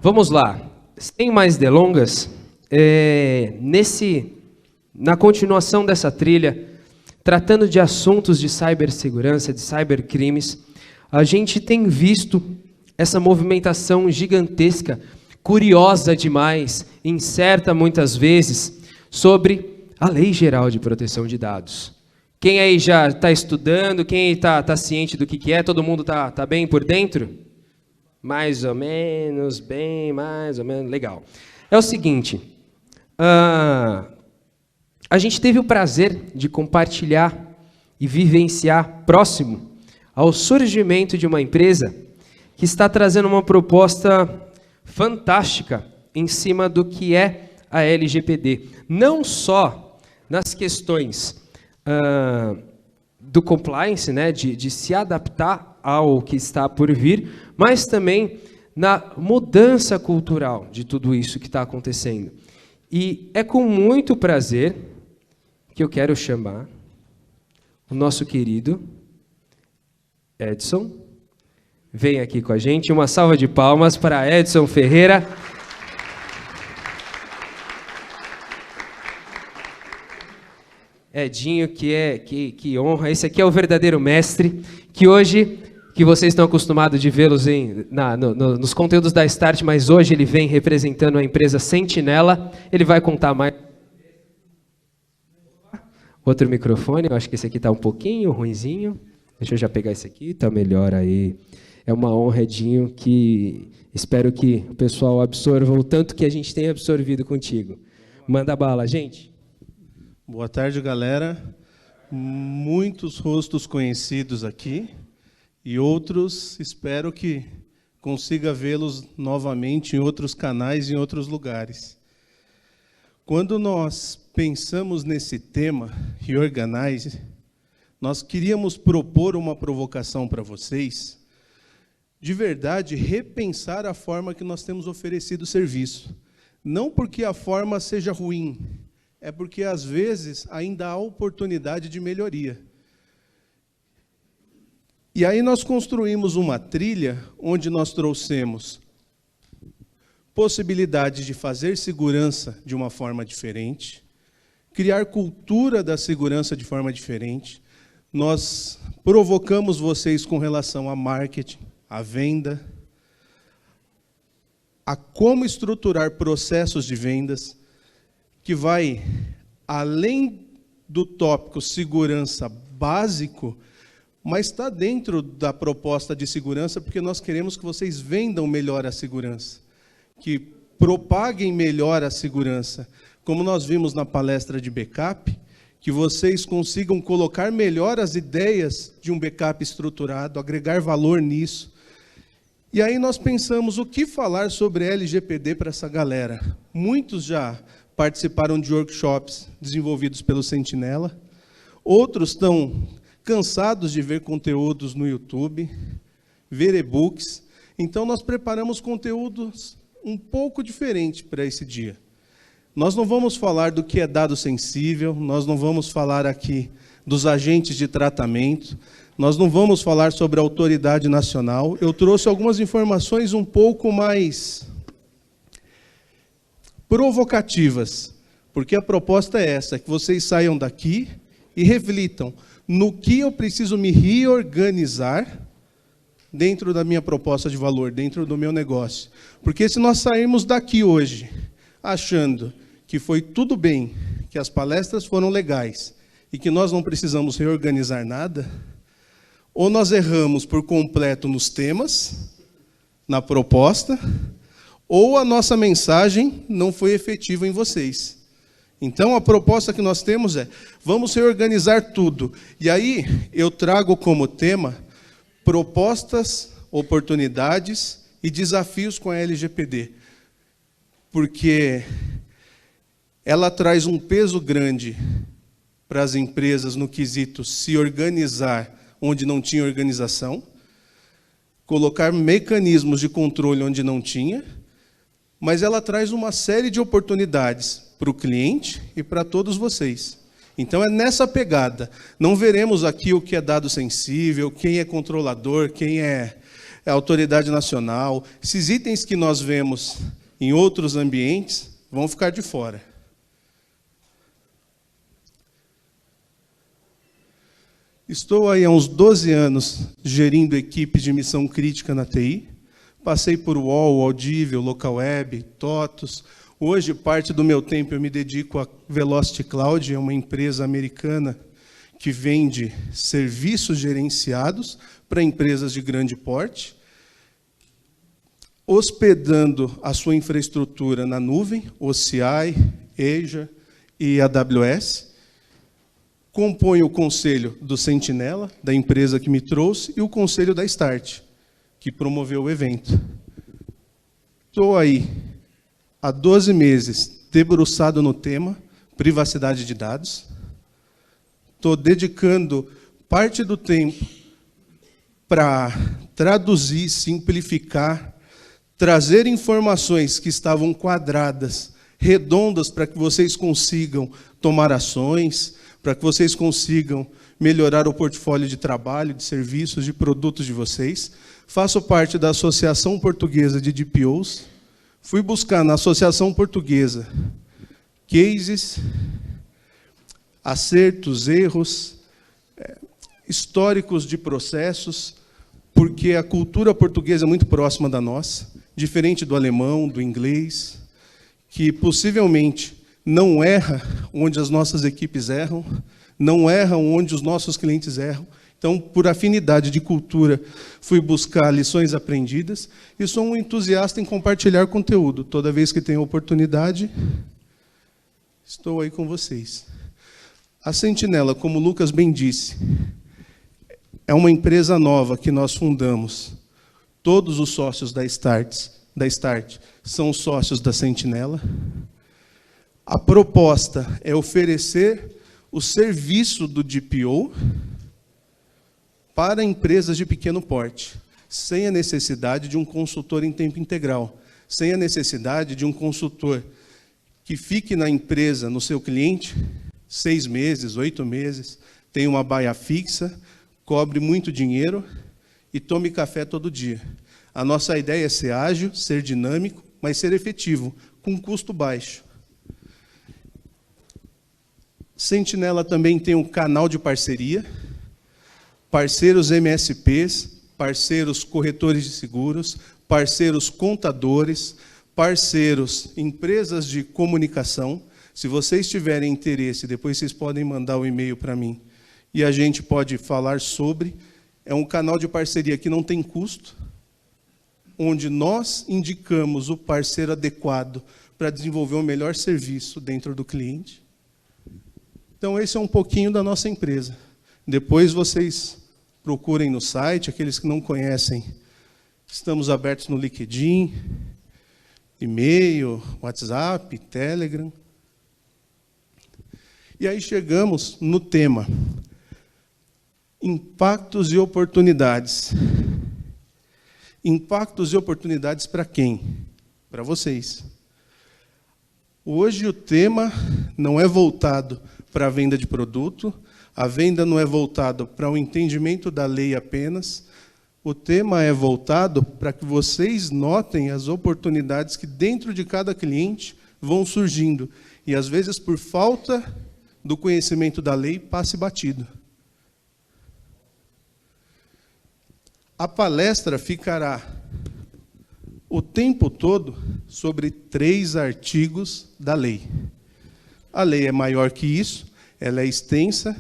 Vamos lá. Sem mais delongas, na continuação dessa trilha, tratando de assuntos de cibersegurança, de cybercrimes, a gente tem visto essa movimentação gigantesca, curiosa demais, incerta muitas vezes, sobre a Lei Geral de Proteção de Dados. Quem aí já está estudando, quem está ciente do que é, todo mundo está bem por dentro? Mais ou menos, bem, mais ou menos, legal. É o seguinte, a gente teve o prazer de compartilhar e vivenciar próximo ao surgimento de uma empresa que está trazendo uma proposta fantástica em cima do que é a LGPD. Não só nas questões do compliance, né, de se adaptar ao que está por vir, mas também na mudança cultural de tudo isso que está acontecendo. E é com muito prazer que eu quero chamar o nosso querido Edson. Vem aqui com a gente. Uma salva de palmas para Edson Ferreira. Edinho, que honra. Esse aqui é o verdadeiro mestre, que hoje, que vocês estão acostumados de vê-los nos conteúdos da Start, mas hoje ele vem representando a empresa Sentinela. Ele vai contar mais. Outro microfone, eu acho que esse aqui está um pouquinho ruinzinho. Deixa eu já pegar esse aqui, está melhor aí. É uma honra, Edinho, que espero que o pessoal absorva o tanto que a gente tem absorvido contigo. Manda bala, gente. Boa tarde, galera. Muitos rostos conhecidos aqui e outros, espero que consiga vê-los novamente em outros canais, em outros lugares. Quando nós pensamos nesse tema, Reorganize, nós queríamos propor uma provocação para vocês, de verdade, repensar a forma que nós temos oferecido o serviço. Não porque a forma seja ruim, é porque, às vezes, ainda há oportunidade de melhoria. E aí nós construímos uma trilha onde nós trouxemos possibilidade de fazer segurança de uma forma diferente, criar cultura da segurança de forma diferente. Nós provocamos vocês com relação a marketing, a venda, a como estruturar processos de vendas, que vai além do tópico segurança básico, mas está dentro da proposta de segurança, porque nós queremos que vocês vendam melhor a segurança, que propaguem melhor a segurança. Como nós vimos na palestra de backup, que vocês consigam colocar melhor as ideias de um backup estruturado, agregar valor nisso. E aí nós pensamos o que falar sobre LGPD para essa galera. Muitos já participaram de workshops desenvolvidos pelo Sentinela, outros estão cansados de ver conteúdos no YouTube, ver e-books. Então nós preparamos conteúdos um pouco diferentes para esse dia. Nós não vamos falar do que é dado sensível, nós não vamos falar aqui dos agentes de tratamento, nós não vamos falar sobre a autoridade nacional. Eu trouxe algumas informações um pouco mais provocativas, porque a proposta é essa, que vocês saiam daqui e reflitam no que eu preciso me reorganizar dentro da minha proposta de valor, dentro do meu negócio. Porque se nós sairmos daqui hoje achando que foi tudo bem, que as palestras foram legais e que nós não precisamos reorganizar nada, ou nós erramos por completo nos temas, na proposta, ou a nossa mensagem não foi efetiva em vocês. Então, a proposta que nós temos é, vamos reorganizar tudo. E aí, eu trago como tema propostas, oportunidades e desafios com a LGPD. Porque ela traz um peso grande para as empresas no quesito se organizar onde não tinha organização, colocar mecanismos de controle onde não tinha, mas ela traz uma série de oportunidades para o cliente e para todos vocês. Então é nessa pegada. Não veremos aqui o que é dado sensível, quem é controlador, quem é é a autoridade nacional. Esses itens que nós vemos em outros ambientes vão ficar de fora. Estou aí há uns 12 anos gerindo equipes de missão crítica na TI. Passei por UOL, Audível, Localweb, TOTUS. Hoje, parte do meu tempo eu me dedico à Velocity Cloud, é uma empresa americana que vende serviços gerenciados para empresas de grande porte, hospedando a sua infraestrutura na nuvem, OCI, Azure e AWS. Compõe o conselho do Sentinela, da empresa que me trouxe, e o conselho da Start, que promoveu o evento. Estou aí há 12 meses debruçado no tema privacidade de dados. Estou dedicando parte do tempo para traduzir, simplificar, trazer informações que estavam quadradas, redondas, para que vocês consigam tomar ações, para que vocês consigam melhorar o portfólio de trabalho, de serviços, de produtos de vocês. Faço parte da Associação Portuguesa de DPOs. Fui buscar na Associação Portuguesa cases, acertos, erros, históricos de processos, porque a cultura portuguesa é muito próxima da nossa, diferente do alemão, do inglês, que possivelmente não erra onde as nossas equipes erram, não erram onde os nossos clientes erram. Então, por afinidade de cultura, fui buscar lições aprendidas e sou um entusiasta em compartilhar conteúdo. Toda vez que tenho oportunidade, estou aí com vocês. A Sentinela, como o Lucas bem disse, é uma empresa nova que nós fundamos. Todos os sócios da Start são sócios da Sentinela. A proposta é oferecer o serviço do DPO para empresas de pequeno porte, sem a necessidade de um consultor em tempo integral, sem a necessidade de um consultor que fique na empresa, no seu cliente, 6 meses, 8 meses, tenha uma baia fixa, cobre muito dinheiro e tome café todo dia. A nossa ideia é ser ágil, ser dinâmico, mas ser efetivo, com custo baixo. Sentinela também tem um canal de parceria, parceiros MSPs, parceiros corretores de seguros, parceiros contadores, parceiros empresas de comunicação. Se vocês tiverem interesse, depois vocês podem mandar o e-mail para mim e a gente pode falar sobre. É um canal de parceria que não tem custo, onde nós indicamos o parceiro adequado para desenvolver o melhor serviço dentro do cliente. Então, esse é um pouquinho da nossa empresa. Depois vocês procurem no site, aqueles que não conhecem, estamos abertos no LinkedIn, e-mail, WhatsApp, Telegram. E aí chegamos no tema, impactos e oportunidades. Impactos e oportunidades para quem? Para vocês. Hoje o tema não é voltado para a venda de produto, a venda não é voltada para o entendimento da lei apenas, o tema é voltado para que vocês notem as oportunidades que dentro de cada cliente vão surgindo, e às vezes por falta do conhecimento da lei, passe batido. A palestra ficará o tempo todo sobre 3 artigos da lei. A lei é maior que isso, ela é extensa.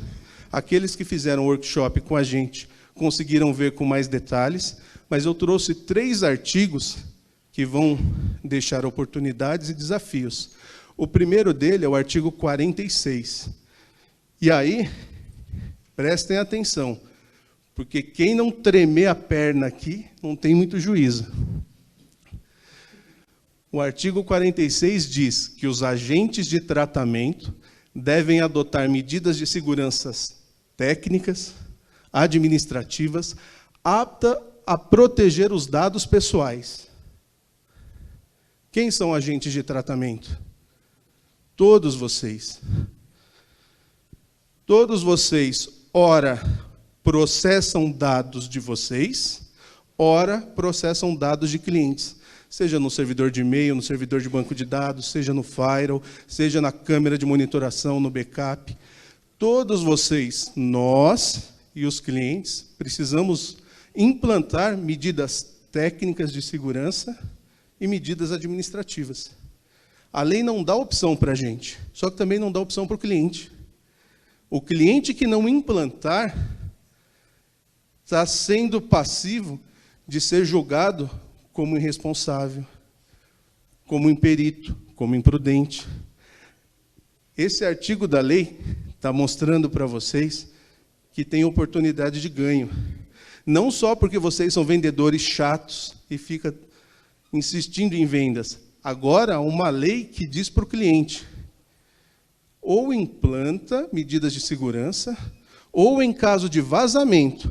Aqueles que fizeram workshop com a gente conseguiram ver com mais detalhes, mas eu trouxe 3 artigos que vão deixar oportunidades e desafios. O primeiro dele é o artigo 46. E aí, prestem atenção, porque quem não tremer a perna aqui não tem muito juízo. O artigo 46 diz que os agentes de tratamento devem adotar medidas de segurança técnicas, administrativas, aptas a proteger os dados pessoais. Quem são agentes de tratamento? Todos vocês. Todos vocês, ora, processam dados de vocês, ora processam dados de clientes, seja no servidor de e-mail, no servidor de banco de dados, seja no firewall, seja na câmera de monitoração, no backup. Todos vocês, nós e os clientes, precisamos implantar medidas técnicas de segurança e medidas administrativas. A lei não dá opção para a gente, só que também não dá opção para o cliente. O cliente que não implantar está sendo passivo de ser julgado como irresponsável, como imperito, como imprudente. Esse artigo da lei está mostrando para vocês que tem oportunidade de ganho. Não só porque vocês são vendedores chatos e ficam insistindo em vendas. Agora, uma lei que diz para o cliente, ou implanta medidas de segurança, ou em caso de vazamento,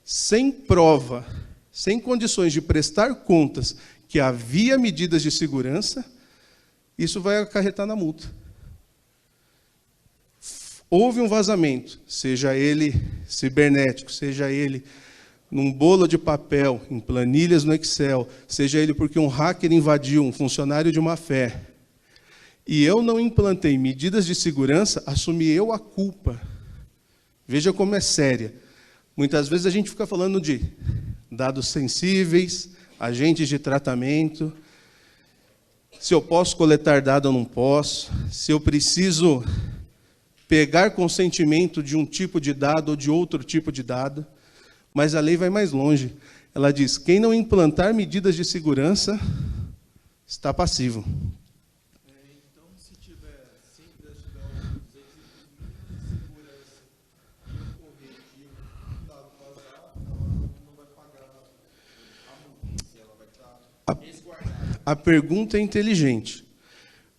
sem prova, sem condições de prestar contas que havia medidas de segurança, isso vai acarretar na multa. Houve um vazamento, seja ele cibernético, seja ele num bolo de papel, em planilhas no Excel, seja ele porque um hacker invadiu um funcionário de má fé, e eu não implantei medidas de segurança, assumi eu a culpa. Veja como é séria. Muitas vezes a gente fica falando de dados sensíveis, agentes de tratamento, se eu posso coletar dado ou não posso, se eu preciso pegar consentimento de um tipo de dado ou de outro tipo de dado. Mas a lei vai mais longe. Ela diz, quem não implantar medidas de segurança está passivo. Então, se tiver um segurança e um corretivo, dado vazado, ela não vai pagar a multa, ela vai estar resguardada. A pergunta é inteligente.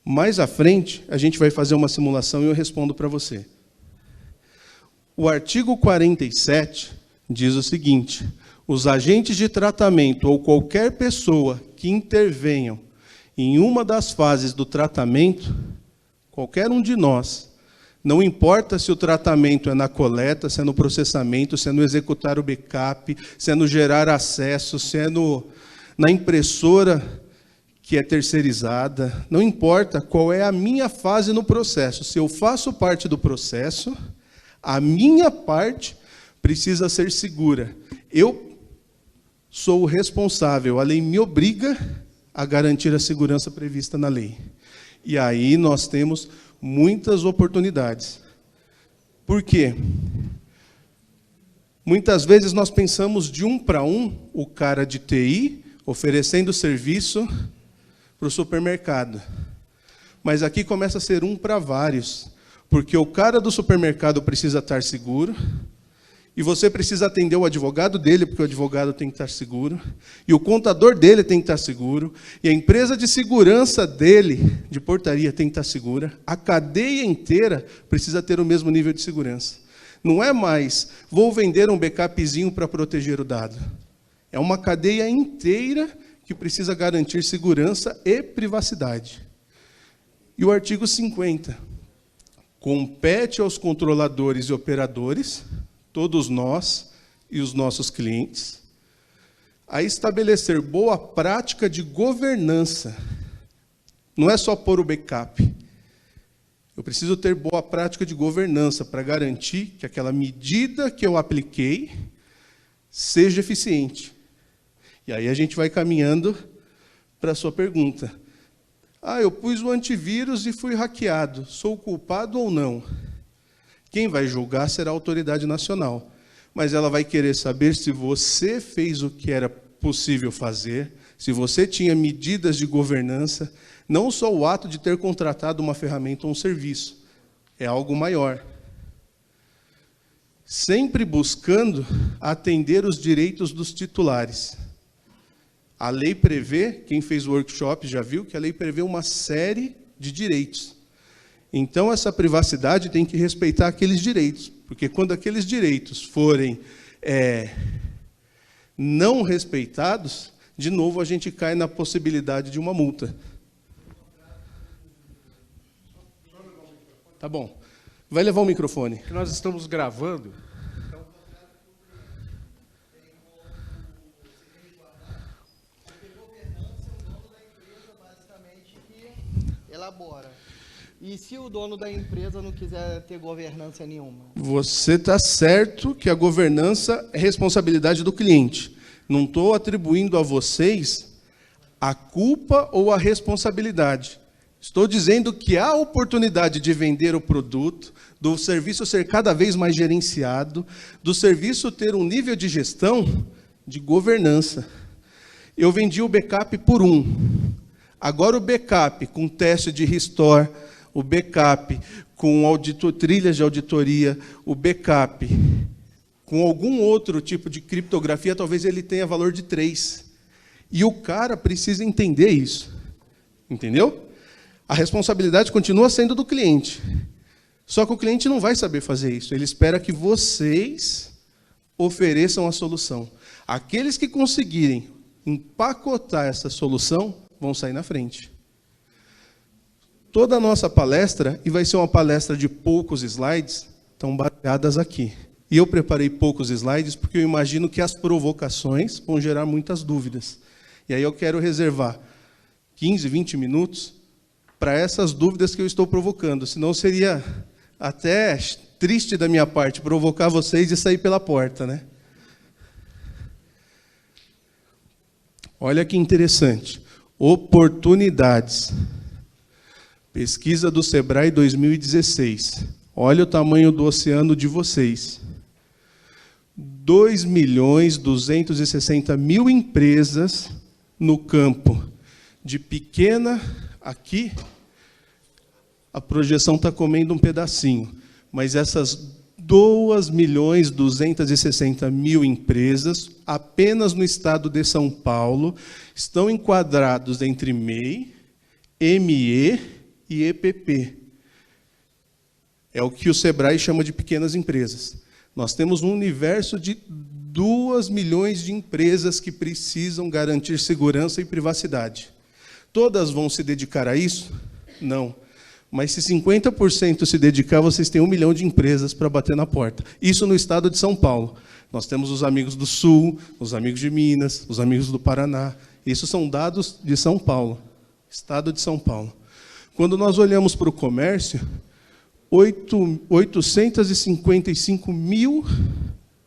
Mais à frente, a gente vai fazer uma simulação e eu respondo para você. O artigo 47 diz o seguinte, os agentes de tratamento ou qualquer pessoa que intervenham em uma das fases do tratamento, qualquer um de nós, não importa se o tratamento é na coleta, se é no processamento, se é no executar o backup, se é no gerar acesso, se é na impressora que é terceirizada, não importa qual é a minha fase no processo, se eu faço parte do processo, a minha parte precisa ser segura. Eu sou o responsável, a lei me obriga a garantir a segurança prevista na lei. E aí nós temos muitas oportunidades. Por quê? Muitas vezes nós pensamos de um para um, o cara de TI oferecendo serviço para o supermercado. Mas aqui começa a ser um para vários, porque o cara do supermercado precisa estar seguro, e você precisa atender o advogado dele, porque o advogado tem que estar seguro, e o contador dele tem que estar seguro, e a empresa de segurança dele, de portaria, tem que estar segura. A cadeia inteira precisa ter o mesmo nível de segurança. Não é mais, vou vender um backupzinho para proteger o dado. É uma cadeia inteira que precisa garantir segurança e privacidade. E o artigo 50. Compete aos controladores e operadores, todos nós e os nossos clientes, a estabelecer boa prática de governança. Não é só pôr o backup. Eu preciso ter boa prática de governança para garantir que aquela medida que eu apliquei seja eficiente. E aí a gente vai caminhando para a sua pergunta. Eu pus o antivírus e fui hackeado. Sou culpado ou não? Quem vai julgar será a autoridade nacional. Mas ela vai querer saber se você fez o que era possível fazer, se você tinha medidas de governança, não só o ato de ter contratado uma ferramenta ou um serviço. É algo maior. Sempre buscando atender os direitos dos titulares. A lei prevê, quem fez o workshop já viu, que a lei prevê uma série de direitos. Então, essa privacidade tem que respeitar aqueles direitos, porque quando aqueles direitos forem não respeitados, de novo a gente cai na possibilidade de uma multa. Tá bom. Vai levar o microfone. Nós estamos gravando. elabora. E se o dono da empresa não quiser ter governança nenhuma? Você está certo que a governança é responsabilidade do cliente. Não estou atribuindo a vocês a culpa ou a responsabilidade. Estou dizendo que há oportunidade de vender o produto, do serviço ser cada vez mais gerenciado, do serviço ter um nível de gestão de governança. Eu vendi o backup por 1. Agora o backup com teste de restore, o backup com trilhas de auditoria, o backup com algum outro tipo de criptografia, talvez ele tenha valor de 3. E o cara precisa entender isso. Entendeu? A responsabilidade continua sendo do cliente. Só que o cliente não vai saber fazer isso. Ele espera que vocês ofereçam a solução. Aqueles que conseguirem empacotar essa solução vão sair na frente. Toda a nossa palestra, e vai ser uma palestra de poucos slides, estão baseadas aqui. E eu preparei poucos slides porque eu imagino que as provocações vão gerar muitas dúvidas. E aí eu quero reservar 15, 20 minutos para essas dúvidas que eu estou provocando. Senão seria até triste da minha parte provocar vocês e sair pela porta, né? Olha que interessante. Oportunidades. Pesquisa do Sebrae 2016. Olha o tamanho do oceano de vocês. 2.260.000 empresas no campo de pequena, aqui, a projeção está comendo um pedacinho, mas essas 2.260.000 empresas, apenas no estado de São Paulo, estão enquadrados entre MEI, ME e EPP. É o que o Sebrae chama de pequenas empresas. Nós temos um universo de 2 milhões de empresas que precisam garantir segurança e privacidade. Todas vão se dedicar a isso? Não. Mas se 50% se dedicar, vocês têm 1 milhão de empresas para bater na porta. Isso no estado de São Paulo. Nós temos os amigos do Sul, os amigos de Minas, os amigos do Paraná. Isso são dados de São Paulo, estado de São Paulo. Quando nós olhamos para o comércio, 855.000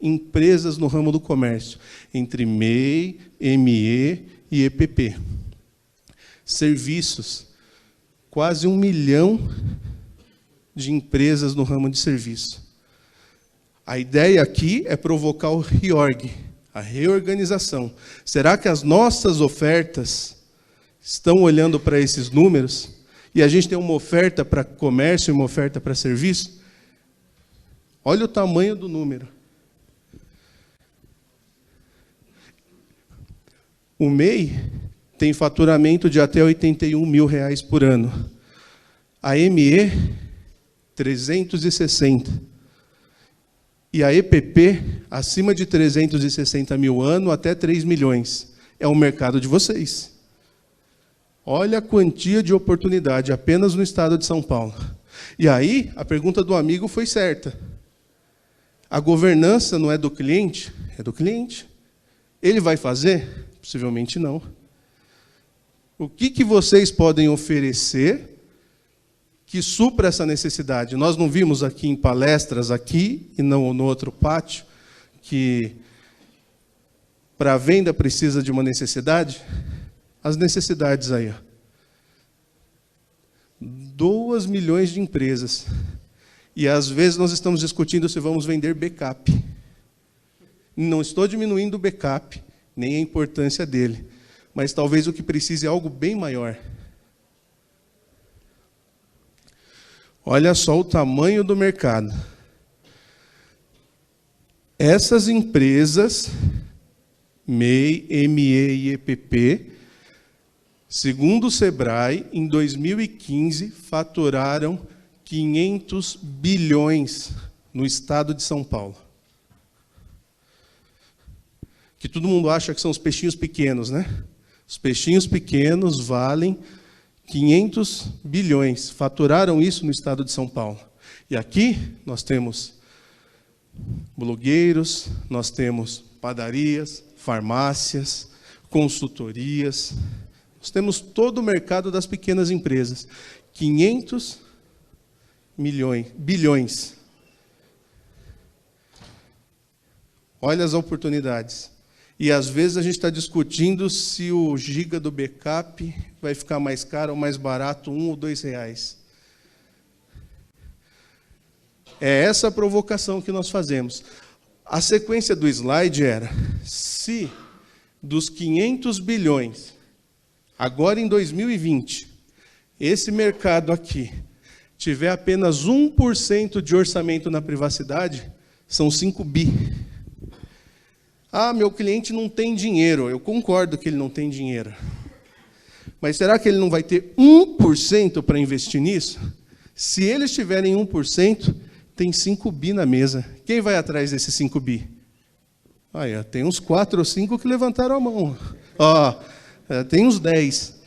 empresas no ramo do comércio, entre MEI, ME e EPP. Serviços, quase 1 milhão de empresas no ramo de serviço. A ideia aqui é provocar o reorg, a reorganização. Será que as nossas ofertas estão olhando para esses números? E a gente tem uma oferta para comércio e uma oferta para serviço? Olha o tamanho do número. O MEI tem faturamento de até R$81 mil por ano. A ME, 360. E a EPP, acima de 360 mil ano, até 3 milhões. É o mercado de vocês. Olha a quantia de oportunidade, apenas no estado de São Paulo. E aí, a pergunta do amigo foi certa. A governança não é do cliente? É do cliente. Ele vai fazer? Possivelmente não. O que vocês podem oferecer que supra essa necessidade? Nós não vimos aqui em palestras, aqui e não no outro pátio, que para a venda precisa de uma necessidade? As necessidades aí. 2 milhões de empresas. E às vezes nós estamos discutindo se vamos vender backup. Não estou diminuindo o backup, nem a importância dele. Mas talvez o que precise é algo bem maior. Olha só o tamanho do mercado. Essas empresas, MEI, ME e EPP, segundo o Sebrae, em 2015, faturaram 500 bilhões no estado de São Paulo. Que todo mundo acha que são os peixinhos pequenos, né? Os peixinhos pequenos valem 500 bilhões. Faturaram isso no estado de São Paulo. E aqui nós temos blogueiros, nós temos padarias, farmácias, consultorias. Nós temos todo o mercado das pequenas empresas, 500 bilhões. Olha as oportunidades. E às vezes a gente está discutindo se o giga do backup vai ficar mais caro ou mais barato, R$1 ou R$2. É essa a provocação que nós fazemos. A sequência do slide era, se dos 500 bilhões, agora em 2020, esse mercado aqui tiver apenas 1% de orçamento na privacidade, são 5 bi. Ah, meu cliente não tem dinheiro. Eu concordo que ele não tem dinheiro. Mas será que ele não vai ter 1% para investir nisso? Se eles tiverem 1%, tem 5 bi na mesa. Quem vai atrás desses 5 bi? Tem uns 4 ou 5 que levantaram a mão. Tem uns 10.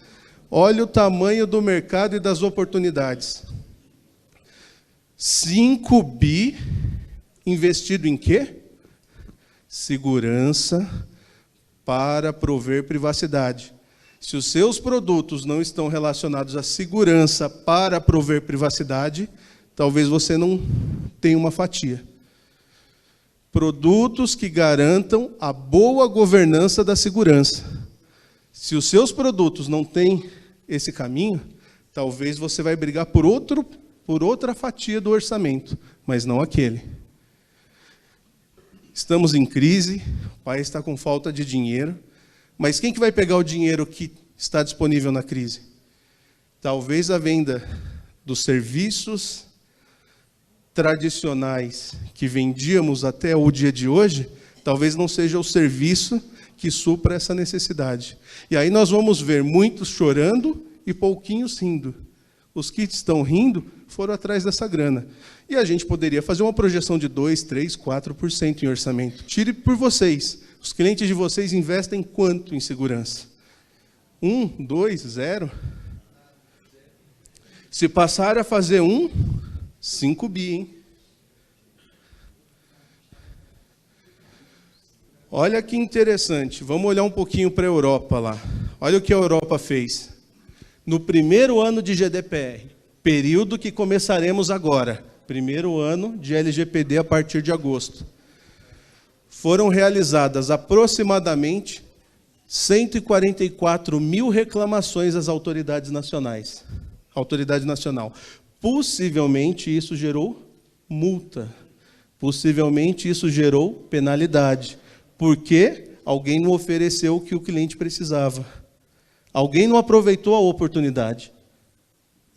Olha o tamanho do mercado e das oportunidades. 5 bi investido em quê? Segurança para prover privacidade. Se os seus produtos não estão relacionados à segurança para prover privacidade, talvez você não tenha uma fatia. Produtos que garantam a boa governança da segurança. Se os seus produtos não têm esse caminho, talvez você vai brigar por outra fatia do orçamento, mas não aquele. Estamos em crise, o país está com falta de dinheiro, mas quem que vai pegar o dinheiro que está disponível na crise? Talvez a venda dos serviços tradicionais que vendíamos até o dia de hoje, talvez não seja o serviço que supra essa necessidade. E aí nós vamos ver muitos chorando e pouquinhos rindo. Os que estão rindo foram atrás dessa grana. E a gente poderia fazer uma projeção de 2%, 3%, 4% em orçamento. Tire por vocês. Os clientes de vocês investem quanto em segurança? 1, 2, 0? Se passar a fazer 5 bi, hein? Olha que interessante. Vamos olhar um pouquinho para a Europa lá. Olha o que a Europa fez. No primeiro ano de GDPR, período que começaremos agora, primeiro ano de LGPD a partir de agosto, foram realizadas aproximadamente 144 mil reclamações às autoridades nacionais. Autoridade nacional. Possivelmente isso gerou multa. Possivelmente isso gerou penalidade. Porque alguém não ofereceu o que o cliente precisava. Alguém não aproveitou a oportunidade.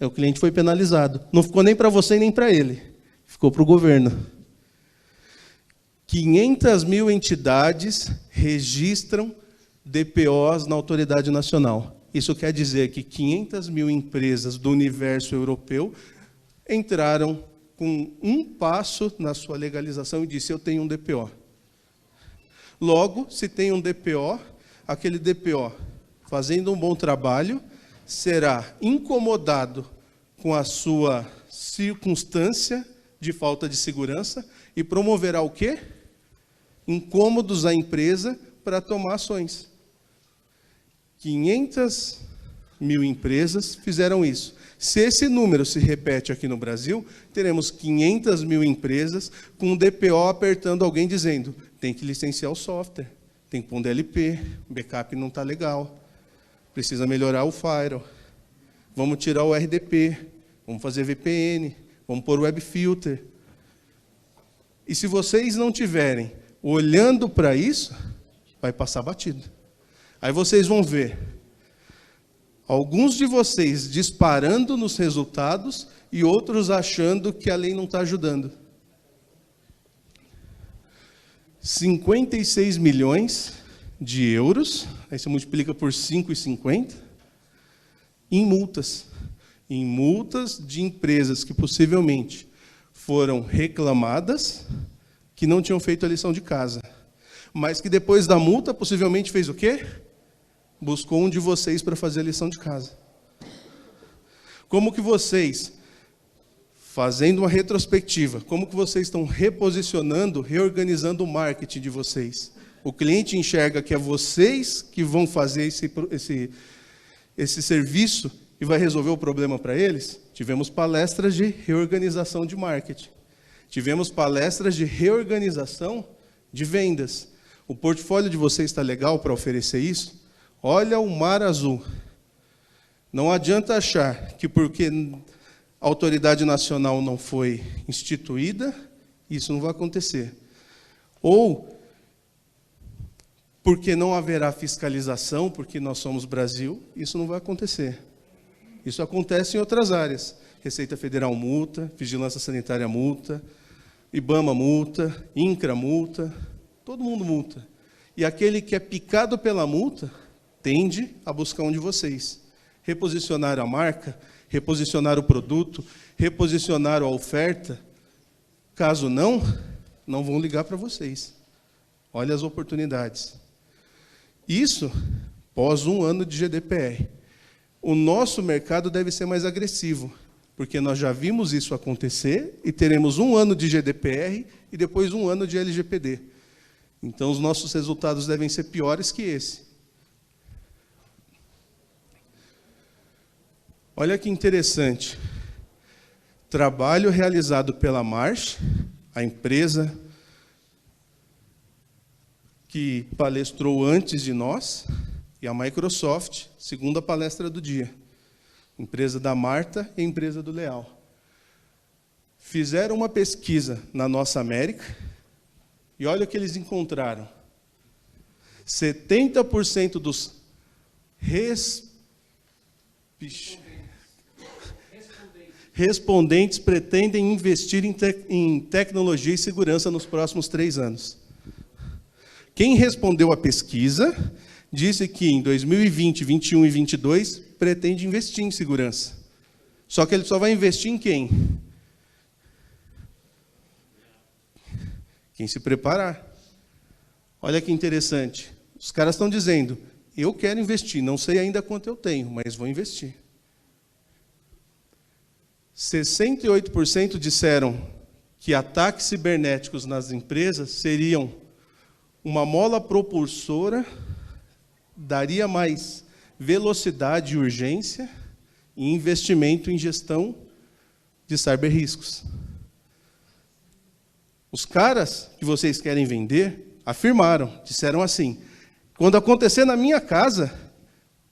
O cliente foi penalizado. Não ficou nem para você nem para ele. Ficou para o governo. 500 mil entidades registram DPOs na autoridade nacional. Isso quer dizer que 500 mil empresas do universo europeu entraram com um passo na sua legalização e disse, eu tenho um DPO. Logo, se tem um DPO, aquele DPO, fazendo um bom trabalho, será incomodado com a sua circunstância de falta de segurança e promoverá o quê? Incômodos à empresa para tomar ações. 500 mil empresas fizeram isso. Se esse número se repete aqui no Brasil, teremos 500 mil empresas com um DPO apertando alguém dizendo, tem que licenciar o software, tem que pôr um DLP, o backup não está legal, precisa melhorar o firewall, vamos tirar o RDP, vamos fazer VPN, vamos pôr o web filter. E se vocês não tiverem olhando para isso, vai passar batido. Aí vocês vão ver alguns de vocês disparando nos resultados e outros achando que a lei não está ajudando. 56 milhões de euros, aí você multiplica por 5,50, em multas. Em multas de empresas que possivelmente foram reclamadas, que não tinham feito a lição de casa. Mas que depois da multa, possivelmente fez o quê? Buscou um de vocês para fazer a lição de casa. Como que vocês, fazendo uma retrospectiva, como que vocês estão reposicionando, reorganizando o marketing de vocês? O cliente enxerga que é vocês que vão fazer esse serviço e vai resolver o problema para eles? Tivemos palestras de reorganização de marketing. Tivemos palestras de reorganização de vendas. O portfólio de vocês está legal para oferecer isso? Olha o mar azul. Não adianta achar que porque a autoridade nacional não foi instituída, isso não vai acontecer. Ou porque não haverá fiscalização, porque nós somos Brasil, isso não vai acontecer. Isso acontece em outras áreas. Receita Federal multa, Vigilância Sanitária multa, IBAMA multa, INCRA multa, todo mundo multa. E aquele que é picado pela multa, tende a buscar um de vocês. Reposicionar a marca, reposicionar o produto, reposicionar a oferta. Caso não, não vão ligar para vocês. Olha as oportunidades. Isso pós 1 ano de GDPR. O nosso mercado deve ser mais agressivo, porque nós já vimos isso acontecer e teremos 1 ano de GDPR e depois 1 ano de LGPD. Então, os nossos resultados devem ser piores que esse. Olha que interessante. Trabalho realizado pela Marsh, a empresa que palestrou antes de nós, e a Microsoft, segunda palestra do dia. Empresa da Marta e empresa do Leal. Fizeram uma pesquisa na nossa América, e olha o que eles encontraram. 70% dos respondentes pretendem investir em tecnologia e segurança nos próximos 3 anos. Quem respondeu à pesquisa disse que em 2020, 2021 e 2022 pretende investir em segurança. Só que ele só vai investir em quem? Quem se preparar. Olha que interessante. Os caras estão dizendo, eu quero investir, não sei ainda quanto eu tenho, mas vou investir. 68% disseram que ataques cibernéticos nas empresas seriam uma mola propulsora, daria mais velocidade e urgência e investimento em gestão de cyberriscos. Os caras que vocês querem vender afirmaram, disseram assim, quando acontecer na minha casa,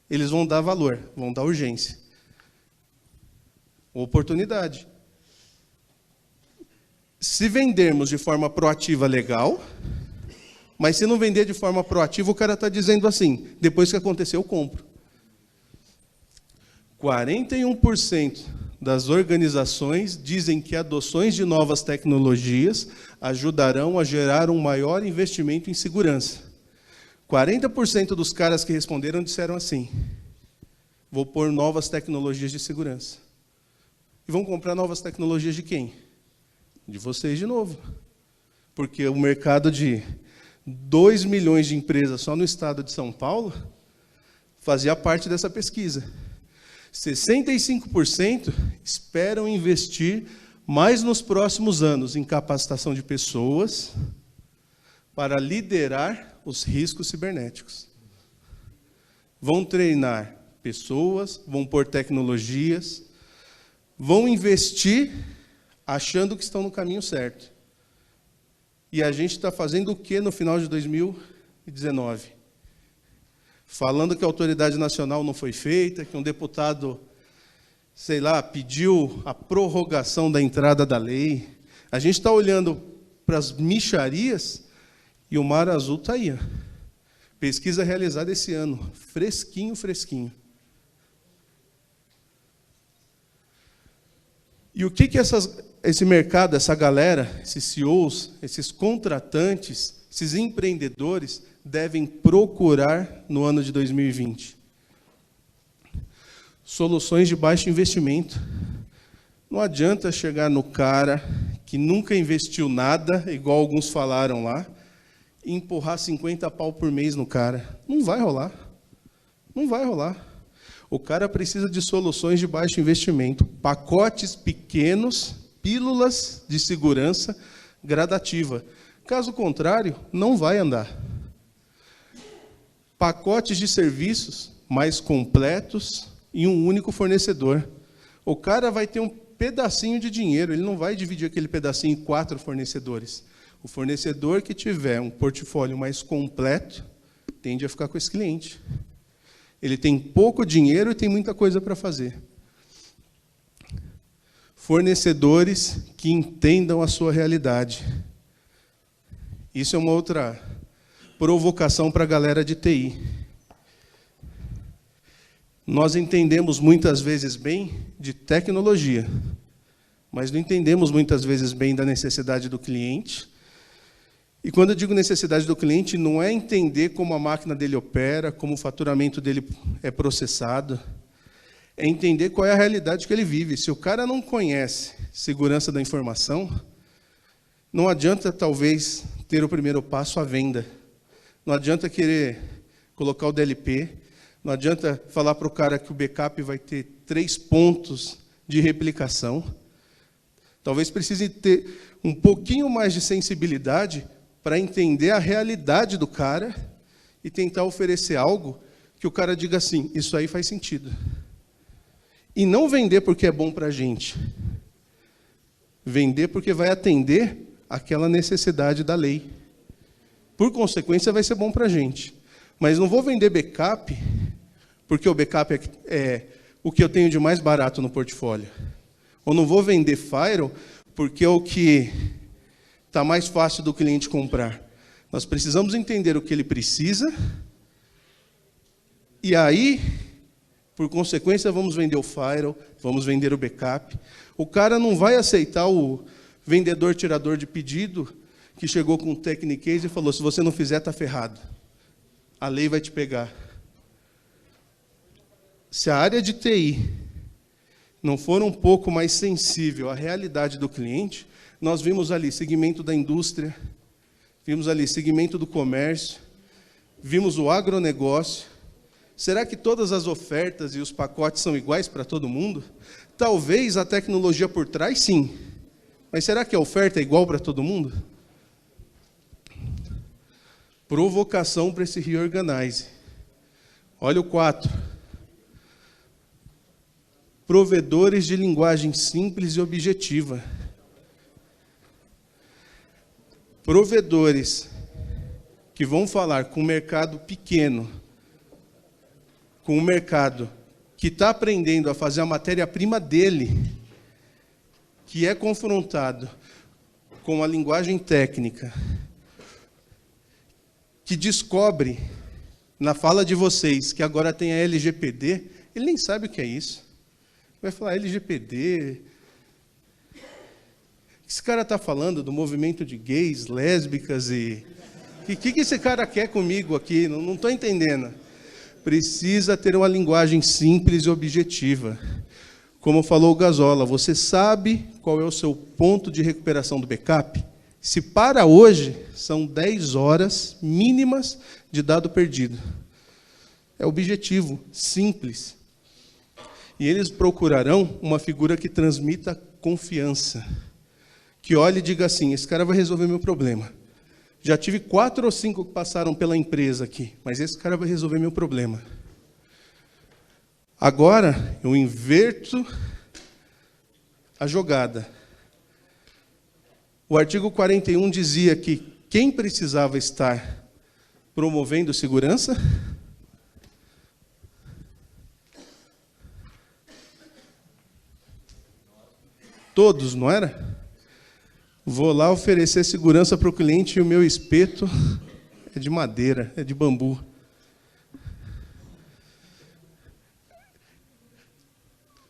eles vão dar valor, vão dar urgência. Oportunidade. Se vendermos de forma proativa, legal, mas se não vender de forma proativa, o cara está dizendo assim, depois que aconteceu, eu compro. 41% das organizações dizem que adoções de novas tecnologias ajudarão a gerar um maior investimento em segurança. 40% dos caras que responderam disseram assim, vou pôr novas tecnologias de segurança. E vão comprar novas tecnologias de quem? De vocês de novo. Porque o mercado de 2 milhões de empresas só no estado de São Paulo fazia parte dessa pesquisa. 65% esperam investir mais nos próximos anos em capacitação de pessoas para liderar os riscos cibernéticos. Vão treinar pessoas, vão pôr tecnologias, vão investir achando que estão no caminho certo. E a gente está fazendo o que no final de 2019? Falando que a autoridade nacional não foi feita, que um deputado, sei lá, pediu a prorrogação da entrada da lei. A gente está olhando para as mixarias e o mar azul está aí. Ó. Pesquisa realizada esse ano, fresquinho, fresquinho. E o que esse mercado, essa galera, esses CEOs, esses contratantes, esses empreendedores devem procurar no ano de 2020? Soluções de baixo investimento. Não adianta chegar no cara que nunca investiu nada, igual alguns falaram lá, e empurrar 50 pau por mês no cara. Não vai rolar. Não vai rolar. O cara precisa de soluções de baixo investimento, pacotes pequenos, pílulas de segurança gradativa. Caso contrário, não vai andar. Pacotes de serviços mais completos, em um único fornecedor. O cara vai ter um pedacinho de dinheiro, ele não vai dividir aquele pedacinho em 4 fornecedores. O fornecedor que tiver um portfólio mais completo tende a ficar com esse cliente. Ele tem pouco dinheiro e tem muita coisa para fazer. Fornecedores que entendam a sua realidade. Isso é uma outra provocação para a galera de TI. Nós entendemos muitas vezes bem de tecnologia, mas não entendemos muitas vezes bem da necessidade do cliente. E quando eu digo necessidade do cliente, não é entender como a máquina dele opera, como o faturamento dele é processado, é entender qual é a realidade que ele vive. Se o cara não conhece segurança da informação, não adianta, talvez, ter o primeiro passo, a venda. Não adianta querer colocar o DLP, não adianta falar para o cara que o backup vai ter 3 pontos de replicação. Talvez precise ter um pouquinho mais de sensibilidade para entender a realidade do cara e tentar oferecer algo que o cara diga assim, isso aí faz sentido. E não vender porque é bom para a gente. Vender porque vai atender aquela necessidade da lei. Por consequência, vai ser bom para a gente. Mas não vou vender backup porque o backup é o que eu tenho de mais barato no portfólio. Ou não vou vender firewall porque é o que está mais fácil do cliente comprar. Nós precisamos entender o que ele precisa e aí, por consequência, vamos vender o firewall, vamos vender o backup. O cara não vai aceitar o vendedor tirador de pedido que chegou com um Technicase e falou, se você não fizer, está ferrado. A lei vai te pegar. Se a área de TI não for um pouco mais sensível à realidade do cliente, nós vimos ali segmento da indústria, vimos ali segmento do comércio, vimos o agronegócio. Será que todas as ofertas e os pacotes são iguais para todo mundo? Talvez a tecnologia por trás, sim. Mas será que a oferta é igual para todo mundo? Provocação para esse reorganize. Olha o 4. Provedores de linguagem simples e objetiva. Provedores que vão falar com o mercado pequeno, com o mercado que está aprendendo a fazer a matéria-prima dele, que é confrontado com a linguagem técnica, que descobre, na fala de vocês, que agora tem a LGPD, ele nem sabe o que é isso. Vai falar LGPD. Esse cara está falando do movimento de gays, lésbicas e... O que esse cara quer comigo aqui? Não estou entendendo. Precisa ter uma linguagem simples e objetiva. Como falou o Gazola, você sabe qual é o seu ponto de recuperação do backup? Se para hoje, são 10 horas mínimas de dado perdido. É objetivo, simples. E eles procurarão uma figura que transmita confiança. Que olhe e diga assim, esse cara vai resolver meu problema. Já tive 4 ou 5 que passaram pela empresa aqui, mas esse cara vai resolver meu problema. Agora, eu inverto a jogada. O artigo 41 dizia que quem precisava estar promovendo segurança? Todos, não era? Vou lá oferecer segurança para o cliente e o meu espeto é de madeira, é de bambu.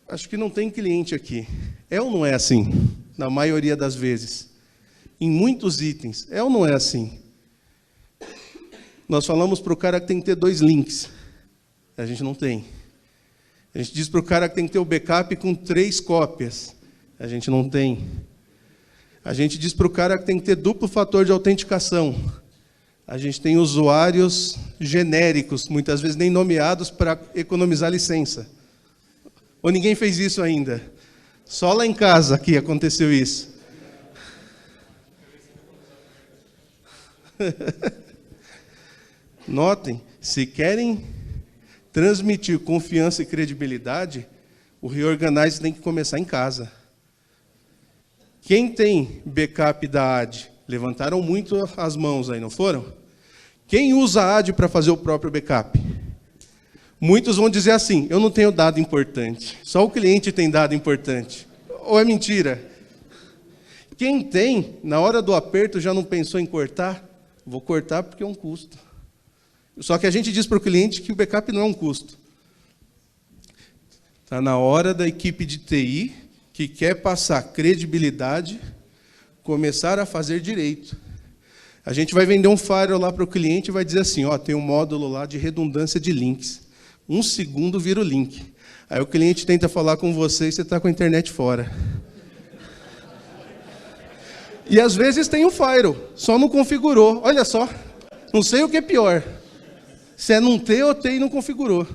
Acho que não tem cliente aqui. É ou não é assim? Na maioria das vezes. Em muitos itens. É ou não é assim? Nós falamos para o cara que tem que ter 2 links. A gente não tem. A gente diz para o cara que tem que ter o backup com 3 cópias. A gente não tem. A gente diz para o cara que tem que ter duplo fator de autenticação. A gente tem usuários genéricos, muitas vezes nem nomeados, para economizar licença. Ou ninguém fez isso ainda? Só lá em casa que aconteceu isso. Notem, se querem transmitir confiança e credibilidade, o Reorganize tem que começar em casa. Quem tem backup da AD? Levantaram muito as mãos aí, não foram? Quem usa a AD para fazer o próprio backup? Muitos vão dizer assim, eu não tenho dado importante, só o cliente tem dado importante. Ou é mentira? Quem tem, na hora do aperto, já não pensou em cortar? Vou cortar porque é um custo. Só que a gente diz para o cliente que o backup não é um custo. Está na hora da equipe de TI, que quer passar credibilidade, começar a fazer direito. A gente vai vender um firewall lá para o cliente e vai dizer assim, ó, tem um módulo lá de redundância de links. 1 segundo vira o link. Aí o cliente tenta falar com você e você está com a internet fora. E às vezes tem um firewall, só não configurou. Olha só, não sei o que é pior. Se é não ter ou ter e não configurou.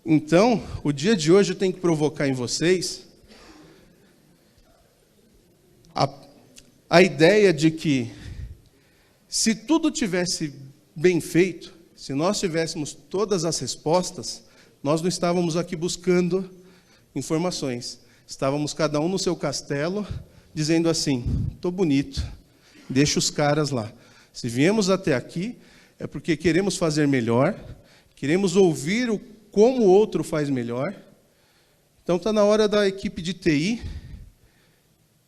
Então, o dia de hoje eu tenho que provocar em vocês a ideia de que, se tudo tivesse bem feito, se nós tivéssemos todas as respostas, nós não estávamos aqui buscando informações. Estávamos cada um no seu castelo, dizendo assim, estou bonito, deixa os caras lá. Se viemos até aqui, é porque queremos fazer melhor, queremos ouvir como o outro faz melhor. Então está na hora da equipe de TI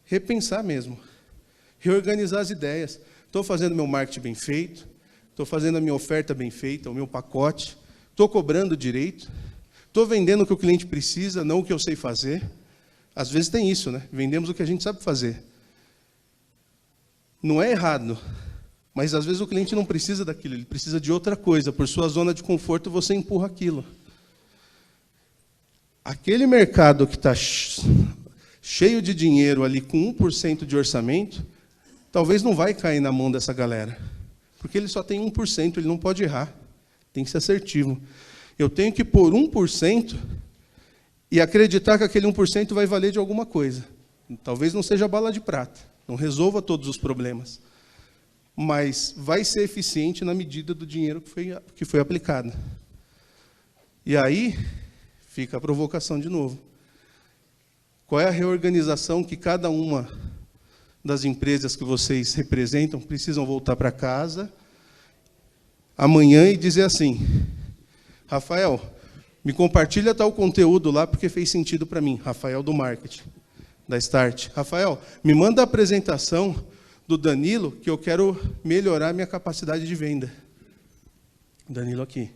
repensar mesmo, reorganizar as ideias. Estou fazendo meu marketing bem feito, estou fazendo a minha oferta bem feita, o meu pacote, estou cobrando direito, estou vendendo o que o cliente precisa, não o que eu sei fazer. Às vezes tem isso, né? Vendemos o que a gente sabe fazer. Não é errado, mas às vezes o cliente não precisa daquilo, ele precisa de outra coisa. Por sua zona de conforto, você empurra aquilo. Aquele mercado que está cheio de dinheiro ali, com 1% de orçamento, talvez não vai cair na mão dessa galera. Porque ele só tem 1%, ele não pode errar. Tem que ser assertivo. Eu tenho que pôr 1% e acreditar que aquele 1% vai valer de alguma coisa. Talvez não seja bala de prata, não resolva todos os problemas. Mas vai ser eficiente na medida do dinheiro que foi aplicado. E aí fica a provocação de novo. Qual é a reorganização que cada uma das empresas que vocês representam precisam voltar para casa amanhã e dizer assim, Rafael, me compartilha tal conteúdo lá porque fez sentido para mim. Rafael do marketing, da Start. Rafael, me manda a apresentação do Danilo que eu quero melhorar minha capacidade de venda. Danilo aqui.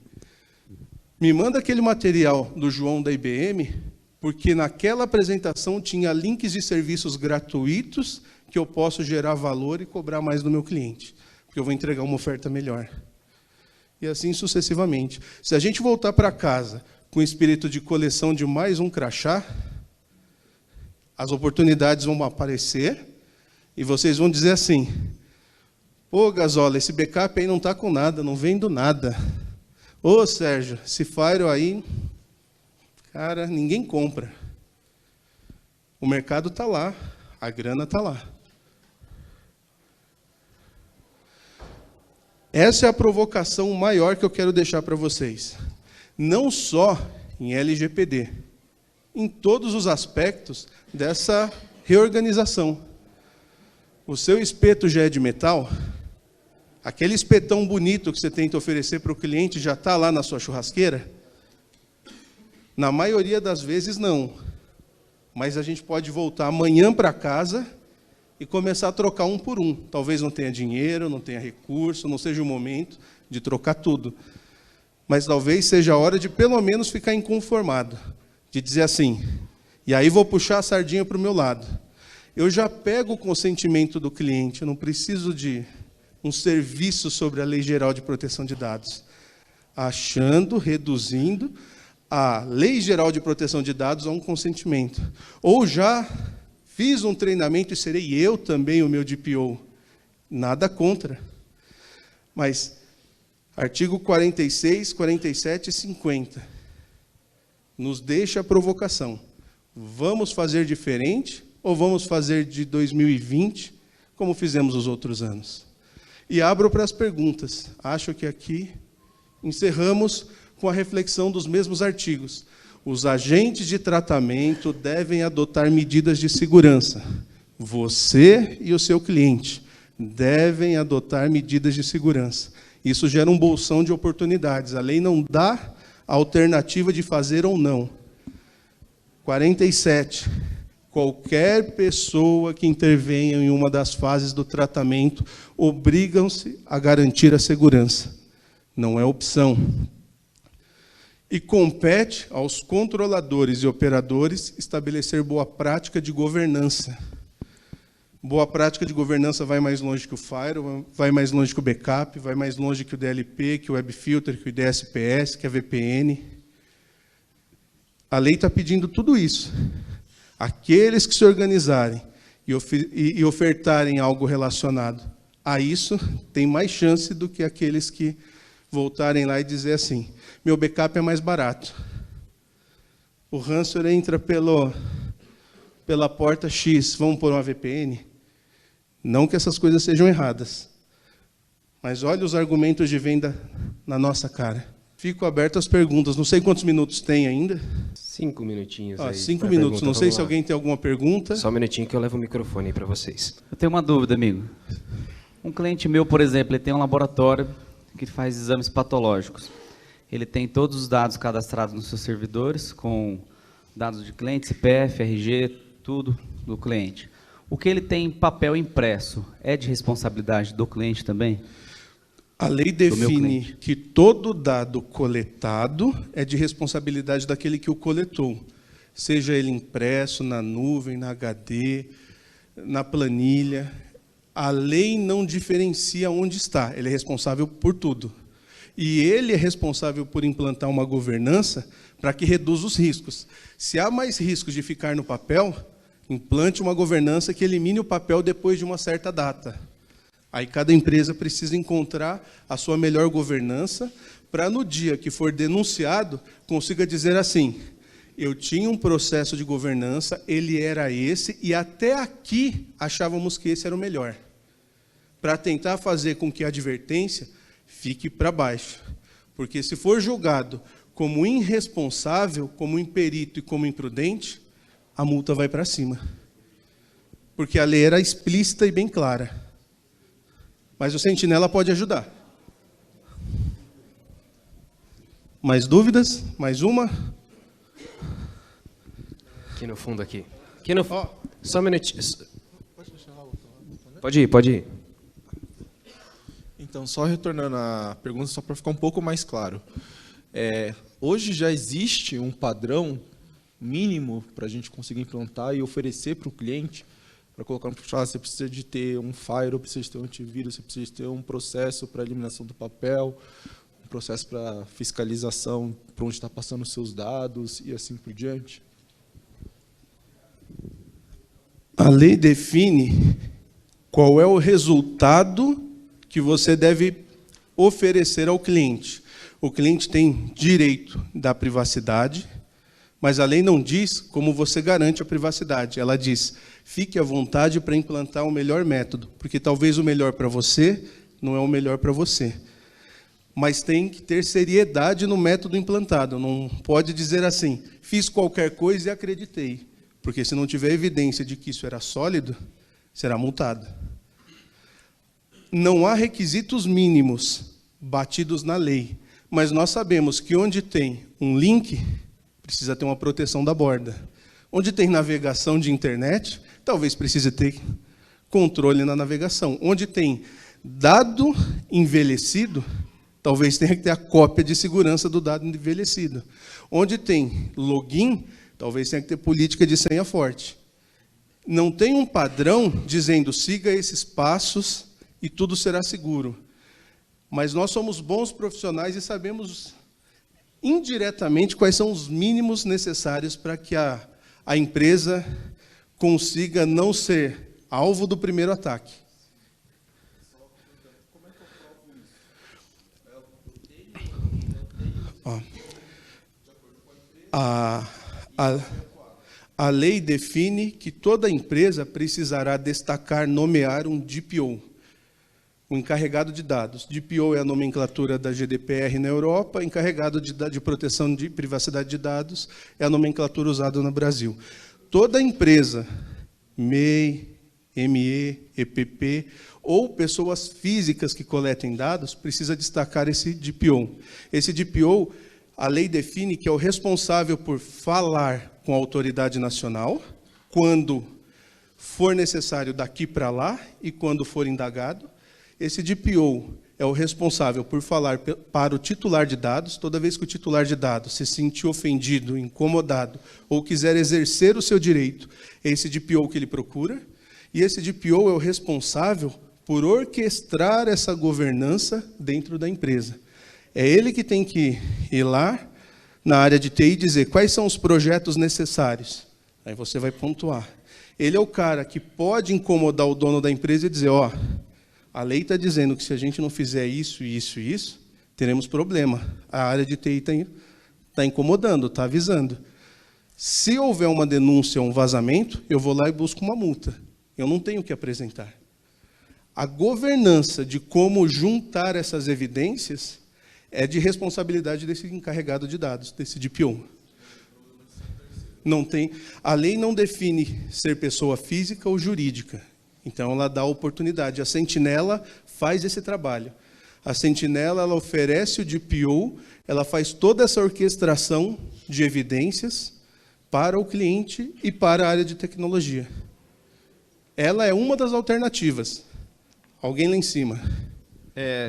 Me manda aquele material do João da IBM, porque naquela apresentação tinha links de serviços gratuitos que eu posso gerar valor e cobrar mais do meu cliente, porque eu vou entregar uma oferta melhor. E assim sucessivamente. Se a gente voltar para casa com o espírito de coleção de mais um crachá, as oportunidades vão aparecer e vocês vão dizer assim, pô, Gazola, esse backup aí não está com nada, não vendo nada. Ô, Sérgio, esse firewall aí, cara, ninguém compra. O mercado está lá, a grana está lá. Essa é a provocação maior que eu quero deixar para vocês. Não só em LGPD, em todos os aspectos dessa reorganização. O seu espeto já é de metal? Aquele espetão bonito que você tenta oferecer para o cliente já está lá na sua churrasqueira? Na maioria das vezes, não. Mas a gente pode voltar amanhã para casa e começar a trocar um por um. Talvez não tenha dinheiro, não tenha recurso, não seja o momento de trocar tudo. Mas talvez seja a hora de, pelo menos, ficar inconformado. De dizer assim, e aí vou puxar a sardinha para o meu lado. Eu já pego o consentimento do cliente, eu não preciso de um serviço sobre a Lei Geral de Proteção de Dados. Achando, reduzindo a Lei Geral de Proteção de Dados a um consentimento. Ou já fiz um treinamento e serei eu também o meu DPO. Nada contra. Mas, artigo 46, 47 e 50, nos deixa a provocação. Vamos fazer diferente ou vamos fazer de 2020 como fizemos os outros anos? E abro para as perguntas. Acho que aqui, encerramos com a reflexão dos mesmos artigos. Os agentes de tratamento devem adotar medidas de segurança. Você e o seu cliente devem adotar medidas de segurança. Isso gera um bolsão de oportunidades. A lei não dá a alternativa de fazer ou não. 47. Qualquer pessoa que intervenha em uma das fases do tratamento obrigam-se a garantir a segurança. Não é opção. E compete aos controladores e operadores estabelecer boa prática de governança. Boa prática de governança vai mais longe que o Firewall, vai mais longe que o backup, vai mais longe que o DLP, que o WebFilter, que o DSPS, que a VPN. A lei está pedindo tudo isso. Aqueles que se organizarem e ofertarem algo relacionado a isso, têm mais chance do que aqueles que voltarem lá e dizer assim, meu backup é mais barato. O ransomware entra pela porta X, vamos pôr uma VPN? Não que essas coisas sejam erradas, mas olha os argumentos de venda na nossa cara. Fico aberto às perguntas, não sei quantos minutos tem ainda. 5 minutinhos aí. 5 minutos, não sei se alguém tem alguma pergunta. Só um minutinho que eu levo o microfone aí para vocês. Eu tenho uma dúvida, amigo. Um cliente meu, por exemplo, ele tem um laboratório que faz exames patológicos. Ele tem todos os dados cadastrados nos seus servidores, com dados de cliente, CPF, RG, tudo do cliente. O que ele tem em papel impresso é de responsabilidade do cliente também? A lei define que todo dado coletado é de responsabilidade daquele que o coletou, seja ele impresso na nuvem, na HD, na planilha. A lei não diferencia onde está, ele é responsável por tudo. E ele é responsável por implantar uma governança para que reduza os riscos. Se há mais riscos de ficar no papel, implante uma governança que elimine o papel depois de uma certa data. Aí cada empresa precisa encontrar a sua melhor governança para, no dia que for denunciado, consiga dizer assim, eu tinha um processo de governança, ele era esse, e até aqui achávamos que esse era o melhor. Para tentar fazer com que a advertência fique para baixo. Porque se for julgado como irresponsável, como imperito e como imprudente, a multa vai para cima. Porque a lei era explícita e bem clara. Mas o sentinela pode ajudar. Mais dúvidas? Mais uma? Aqui no fundo, aqui. Aqui no fundo. Só um minutinho. Pode ir. Então, só retornando à pergunta, só para ficar um pouco mais claro. Hoje já existe um padrão mínimo para a gente conseguir implantar e oferecer para o cliente, para colocar no processo, você precisa de ter um firewall, precisa de ter um antivírus, você precisa de ter um processo para eliminação do papel, um processo para fiscalização, para onde está passando os seus dados e assim por diante? A lei define qual é o resultado que você deve oferecer ao cliente. O cliente tem direito da privacidade, mas a lei não diz como você garante a privacidade. Ela diz, fique à vontade para implantar o melhor método, porque talvez o melhor para você não é o melhor para você. Mas tem que ter seriedade no método implantado. Não pode dizer assim, fiz qualquer coisa e acreditei. Porque se não tiver evidência de que isso era sólido, será multado. Não há requisitos mínimos batidos na lei, mas nós sabemos que onde tem um link, precisa ter uma proteção da borda. Onde tem navegação de internet, talvez precise ter controle na navegação. Onde tem dado envelhecido, talvez tenha que ter a cópia de segurança do dado envelhecido. Onde tem login, talvez tenha que ter política de senha forte. Não tem um padrão dizendo, siga esses passos e tudo será seguro. Mas nós somos bons profissionais e sabemos indiretamente quais são os mínimos necessários para que a empresa consiga não ser alvo do primeiro ataque. A lei define que toda empresa precisará destacar, nomear um DPO. o encarregado de dados. DPO é a nomenclatura da GDPR na Europa, encarregado de proteção de privacidade de dados é a nomenclatura usada no Brasil. Toda empresa, MEI, ME, EPP, ou pessoas físicas que coletem dados, precisa destacar esse DPO. Esse DPO, a lei define que é o responsável por falar com a autoridade nacional, quando for necessário daqui para lá e quando for indagado. Esse DPO é o responsável por falar para o titular de dados. Toda vez que o titular de dados se sentir ofendido, incomodado, ou quiser exercer o seu direito, é esse DPO que ele procura. E esse DPO é o responsável por orquestrar essa governança dentro da empresa. É ele que tem que ir lá na área de TI e dizer quais são os projetos necessários. Aí você vai pontuar. Ele é o cara que pode incomodar o dono da empresa e dizer, ó, a lei está dizendo que se a gente não fizer isso, isso e isso, teremos problema. A área de TI está incomodando, está avisando. Se houver uma denúncia ou um vazamento, eu vou lá e busco uma multa. Eu não tenho que apresentar. A governança de como juntar essas evidências é de responsabilidade desse encarregado de dados, desse DPO. Não tem, a lei não define ser pessoa física ou jurídica. Então, ela dá a oportunidade. A sentinela faz esse trabalho. A sentinela ela oferece o DPO, ela faz toda essa orquestração de evidências para o cliente e para a área de tecnologia. Ela é uma das alternativas. Alguém lá em cima.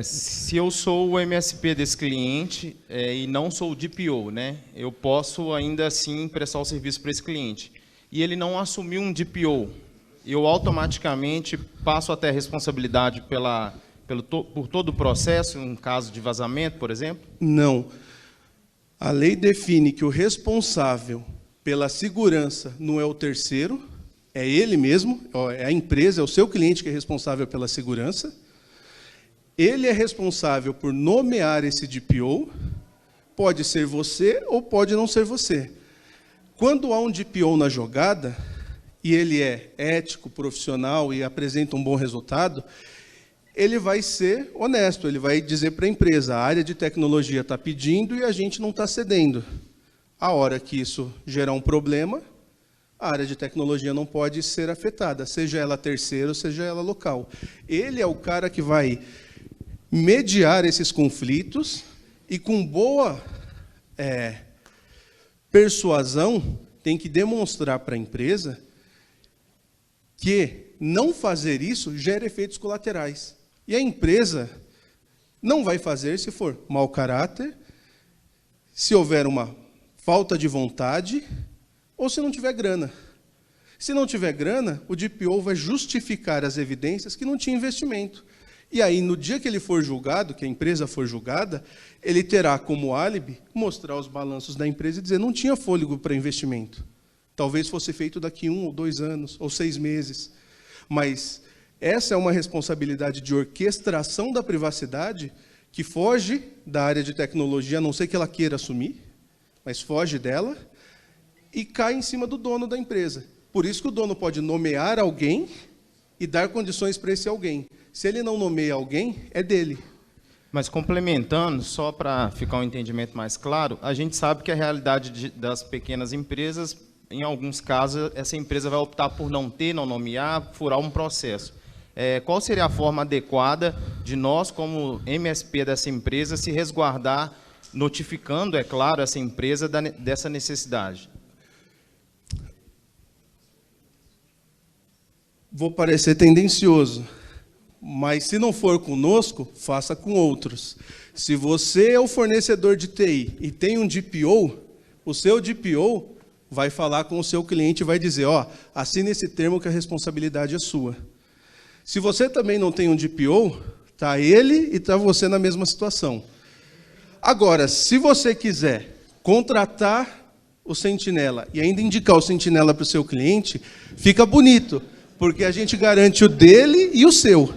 Se eu sou o MSP desse cliente e não sou o DPO, né, eu posso ainda assim prestar o serviço para esse cliente. E ele não assumiu um DPO. Eu automaticamente passo a ter a responsabilidade por todo o processo, em caso de vazamento, por exemplo? Não. A lei define que o responsável pela segurança não é o terceiro, é ele mesmo, é a empresa, é o seu cliente que é responsável pela segurança. Ele é responsável por nomear esse DPO, pode ser você ou pode não ser você. Quando há um DPO na jogada, e ele é ético, profissional e apresenta um bom resultado, ele vai ser honesto, ele vai dizer para a empresa, a área de tecnologia está pedindo e a gente não está cedendo. A hora que isso gerar um problema, a área de tecnologia não pode ser afetada, seja ela terceira ou seja ela local. Ele é o cara que vai mediar esses conflitos e com boa persuasão tem que demonstrar para a empresa que não fazer isso gera efeitos colaterais. E a empresa não vai fazer se for mau caráter, se houver uma falta de vontade ou se não tiver grana. Se não tiver grana, o DPO vai justificar as evidências que não tinha investimento. E aí, no dia que ele for julgado, que a empresa for julgada, ele terá como álibi mostrar os balanços da empresa e dizer não tinha fôlego para investimento. Talvez fosse feito daqui 1 ou 2 anos, ou 6 meses. Mas essa é uma responsabilidade de orquestração da privacidade que foge da área de tecnologia, a não ser que ela queira assumir, mas foge dela e cai em cima do dono da empresa. Por isso que o dono pode nomear alguém e dar condições para esse alguém. Se ele não nomeia alguém, é dele. Mas complementando, só para ficar um entendimento mais claro, a gente sabe que a realidade das pequenas empresas, em alguns casos, essa empresa vai optar por não nomear, furar um processo. Qual seria a forma adequada de nós, como MSP dessa empresa, se resguardar, notificando, é claro, essa empresa dessa necessidade? Vou parecer tendencioso, mas se não for conosco, faça com outros. Se você é o fornecedor de TI e tem um DPO, o seu DPO vai falar com o seu cliente e vai dizer, ó, assine esse termo que a responsabilidade é sua. Se você também não tem um DPO, está ele e está você na mesma situação. Agora, se você quiser contratar o sentinela e ainda indicar o sentinela para o seu cliente, fica bonito, porque a gente garante o dele e o seu.